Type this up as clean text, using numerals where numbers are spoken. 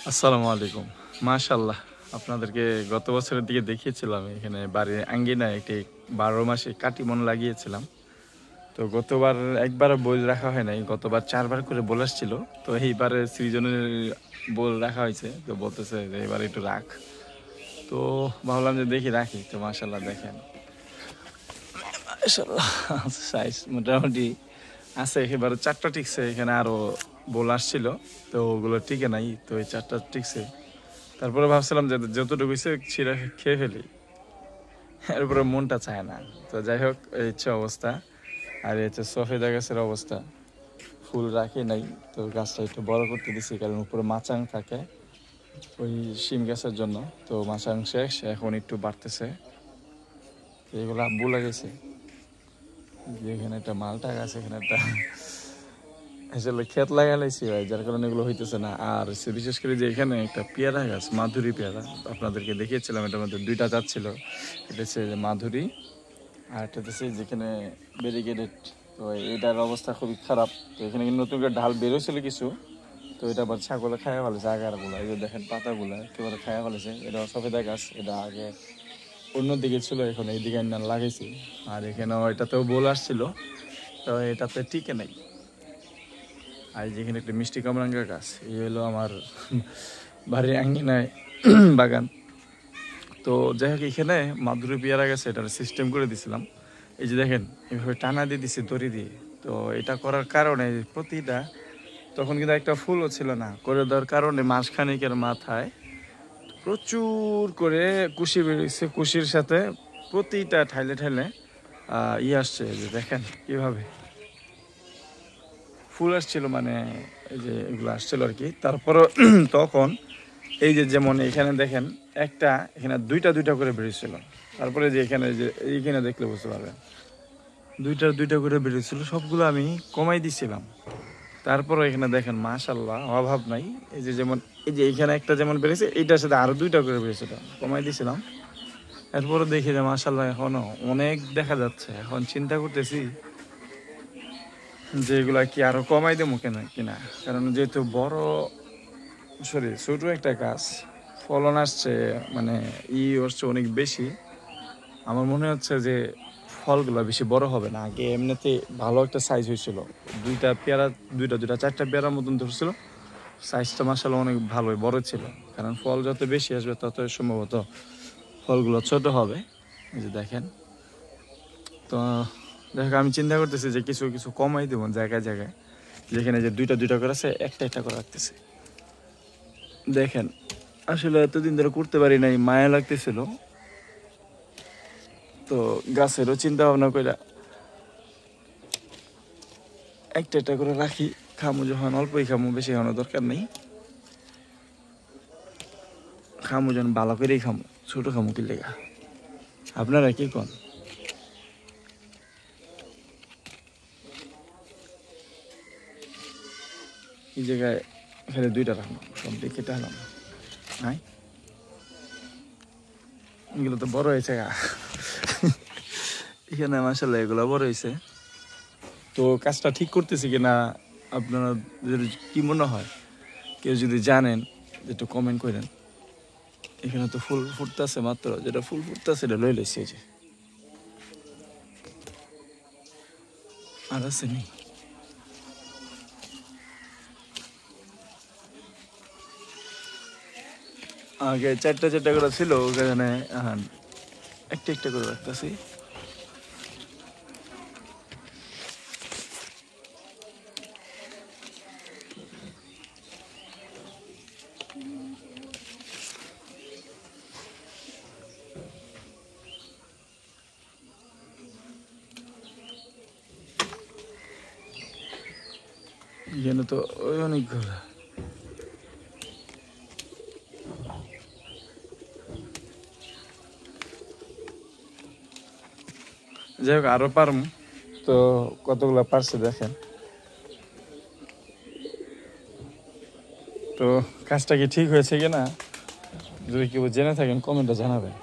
আসসালামু আলাইকুম। মাশাআল্লাহ, আপনাদেরকে গত বছরের দিকে দেখিয়েছিলাম এখানে বাড়ির আঙ্গিনায় একটি ১২ মাসে কাটিমন লাগিয়েছিলাম। তো গতবার একবার বোল রাখা হয় নাই, গতবার ৪ বার করে বোল আসছিল। তো এইবারে সৃজনের বোল রাখা হয়েছে, তো বলতেছে যে এবার একটু রাখ। তো ভাবলাম যে দেখি রাখি, তো মাশাআল্লাহ দেখেন মাশাআল্লাহ সাইজ মোটামুটি আছে। এবারে ৪টা টিকছে, এখানে আরো বোল আসছিল, তো ওগুলো টিকে নাই, তো এই ৪টা টিকছে। তারপরে ভাবছিলাম যে যতটুকু হয়েছে ছিঁড়া খেয়ে ফেলি, এরপরে মনটা চায় না। তো যাই হোক, এই হচ্ছে অবস্থা। আর এই হচ্ছে সফেদা গাছের অবস্থা, ফুল রাখি নাই। তো গাছটা একটু বড় করতে দিছি, কারণ উপরে মাচাং থাকে ওই শিম গাছের জন্য। তো মাচাং শেষ, এখন একটু বাড়তেছে। এগুলো আব্বু লাগাইছে। এখানে একটা মালটা গাছ, এখানে একটা আসলে ক্ষেত লাগাইছি ভাই, যার কারণে এগুলো হইতেছে না। আর বিশেষ করে যে এখানে একটা পেয়ারা গাছ, মাধুরী পেয়ারা, আপনাদেরকে দেখিয়েছিলাম, এটার মধ্যে দুইটা জাত ছিল। এটা হচ্ছে মাধুরী, আর এটা হচ্ছে যেখানে ব্যারিকেডেড। তো এটার অবস্থা খুবই খারাপ। তো এখানে কিন্তু নতুন করে ডাল বেরোছিল কিছু, তো এটা আবার ছাগলে খাইয়া ফেলেছে আগারগুলো। এই যে দেখেন পাতাগুলো একেবারে খাইয়া ফেলেছে। এটা সফেদা গাছ, এটা আগে অন্যদিকে ছিল, এখন এইদিকে না লাগাইছি। আর এখানেও এটাতেও বোল আসছিল, তো এটাতে টিকে নাই। আর যেখানে একটা মিষ্টি কামরাঙ্গা গাছ, এই হলো আমার বাড়ির আঙ্গিনায় বাগান। তো যাই হোক, এখানে মাধুরী পেয়ারা গেছে, এটার সিস্টেম করে দিছিলাম। এই যে দেখেন, এইভাবে টানা দিয়ে দিছি দড়ি দিয়ে। তো এটা করার কারণে প্রতিটা, তখন কিন্তু একটা ফুলও ছিল না, করে দেওয়ার কারণে মাসখানেকের মাথায় প্রচুর করে কুশি বেরিয়েছে। কুশির সাথে প্রতিটা ঠাইলে ঠাইলে আসছে। যে দেখেন কিভাবে ফুল আসছিল, মানে এই যে এগুলো আসছিল আর কি। তারপরও তখন এই যে যেমন এখানে দেখেন একটা, এখানে দুইটা দুইটা করে বেরিয়েছিল। তারপরে যে এখানে যে এইখানে দেখলে বুঝতে পারবেন, দুইটা দুইটা করে বেরিয়েছিল, সবগুলো আমি কমাই দিছিলাম। তারপরে এখানে দেখেন মাশাআল্লাহ অভাব নাই। এই যে যেমন এই যে এখানে একটা যেমন বেরিয়েছে, এইটার সাথে আরো দুইটা করে বেরিয়েছিল, কমাই দিছিলাম। এরপরে দেখি যে মাশাআল্লাহ এখনো অনেক দেখা যাচ্ছে। এখন চিন্তা করতেছি যে এগুলা কি আরো কমাই দেবো কিনা, কারণ যেহেতু বড়, সরি ছোট একটা গাছ, ফলন আসছে, মানে হচ্ছে অনেক বেশি। আমার মনে হচ্ছে যে ফলগুলো বেশি বড় হবে না। আগে এমনিতে ভালো একটা সাইজ হয়েছিল, দুইটা পেয়ারা, দুইটা দুইটা চারটা পেয়ারার মতন ধরছিল। সাইজটা মাশাআল্লাহ অনেক ভালোই বড় ছিল, কারণ ফল যত বেশি আসবে তত সম্ভবত ফলগুলো ছোট হবে। এই যে দেখেন। তো দেখো, আমি চিন্তা করতেছি যে কিছু কিছু কমাই দেবো জায়গায় জায়গায়, যেখানে যে দুইটা দুইটা করে আছে, একটা একটা করে রাখতেছে। দেখেন, আসলে এতদিন ধরে করতে পারি নাই, মায়া লাগতেছিল। তো গাছেরও চিন্তা ভাবনা করে একটা একটা করে রাখি। খামু যখন অল্পই খামু, বেশি খাওয়ানোর দরকার নেই। খামু যখন ভালো করেই খামু, ছোট খামু কি লেগা। আপনারা কি কন? এই জায়গায় এখানে দুইটা রাখবো, সব দিকে টালাম। হ্যাঁ, এগুলো তো বড় হয়েছে গা। এখানে মাসাল্লাহ এগুলো বড় হয়েছে। তো কাজটা ঠিক করতেছি কিনা আপনারা যদি কি মনে হয়, কেউ যদি জানেন, একটু কমেন্ট করেন। এখানে তো ফুল ফুটতেছে মাত্র, যেটা ফুল ফুটতেছে এটা লই লইছি। এই যে আর আছে নি, আগে চারটা চারটা করে ছিল, ওখানে একটা একটা করে রাখতেছি। এখানে তো ওই অনেকগুলো। যাই হোক, আরো পারম। তো কতগুলো পারছে দেখেন। তো কাজটা কি ঠিক হয়েছে কিনা, যদি কেউ জেনে থাকেন কমেন্টে জানাবেন।